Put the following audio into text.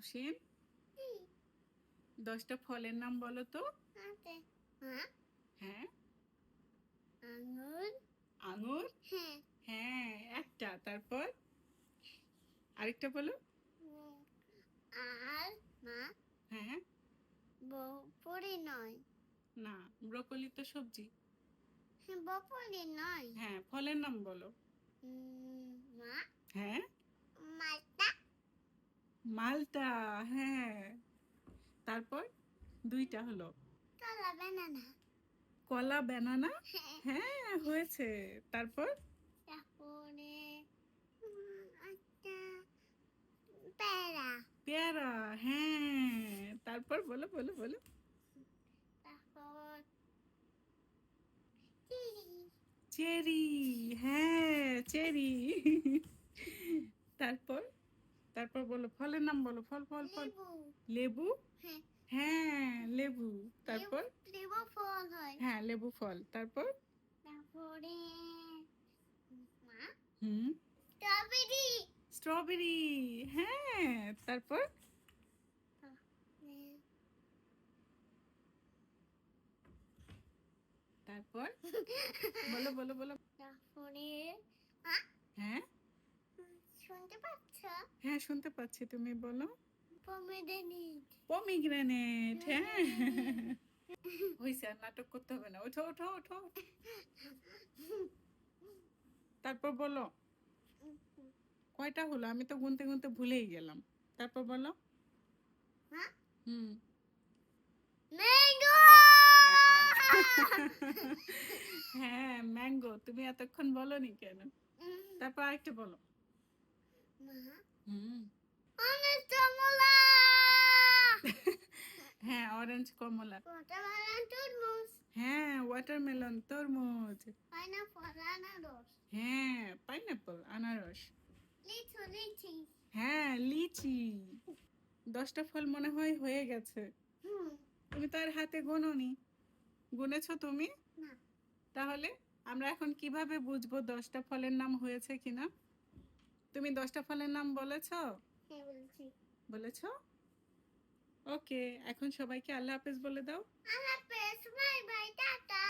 আফসিন 10টা ফলের নাম বলো তো। হ্যাঁ, আঙুর। আঙুর। হ্যাঁ। হ্যাঁ, একটা। তারপর আরেকটা বলো। আর না, হ্যাঁ, বপরি নয়। না, ব্রকলি তো সবজি। হ্যাঁ, বপরি নয়। হ্যাঁ, ফলের নাম বলো। মা, হ্যাঁ, মালটা। মালটা। হ্যাঁ, তারপর 2টা হলো। কলা, ব্যানানা। কলা, ব্যানানা। হ্যাঁ। হ্যাঁ, হয়েছে। তারপর তারপরে একটা পেয়ারা। পেয়ারা। হ্যাঁ, তারপর বলো বলো বলো। তারপর চেরি। চেরি। হ্যাঁ, চেরি। তারপর তারপর বলো ফলের নাম বলো। ফল ফল ফল। লেবু। লেবু। হ্যাঁ। হ্যাঁ, লেবু। তারপর লেবু ফল হয়। হ্যাঁ, লেবু ফল। তারপর তারপরে মা, হুম, স্ট্রবেরি। স্ট্রবেরি। হ্যাঁ, তারপর তারপর বলো বলো বলো। তারপরে হ্যাঁ, শুনতে পাচ্ছ? হ্যাঁ, শুনতে পাচ্ছি, তুমি বলো। পমেগ্রেনেট। পমিগ্রেনেট। হ্যাঁ, হয়েছে, আর নাটক করতে হবে না। ওঠো ওঠো ওঠো। তারপর বলো কয়টা হলো, আমি তো গুনতে গুনতে ভুলেই গেলাম। তারপর বলো। হুম। ম্যাঙ্গো। হ্যাঁ, ম্যাঙ্গো। তুমি এতক্ষণ বলনি কেন? তারপর আরেকটা বলো। হুম। অরেঞ্জ কমলা। হ্যাঁ, অরেঞ্জ কমলা। ওয়াটারমেলন তরমুজ। হ্যাঁ, ওয়াটারমেলন তরমুজ। পাইনাপল আনারস। হ্যাঁ, পাইনাপল আনারস। লিচি। হ্যাঁ, লিচি। 10টা ফল মনে হয় হয়ে গেছে। তুমি তো আর হাতে গোনোনি। গুনেছো তুমি? না। তাহলে আমরা এখন কিভাবে বুঝবো 10টা ফলের নাম হয়েছে কিনা? তুমি 10টা ফলের নাম বলেছো? হ্যাঁ, বলছি। বলেছো? ওকে, এখন সবাইকে আল্লাহ হাফেজ বলে দাও। আল্লাহ হাফেজ, বাই বাই, টাটা।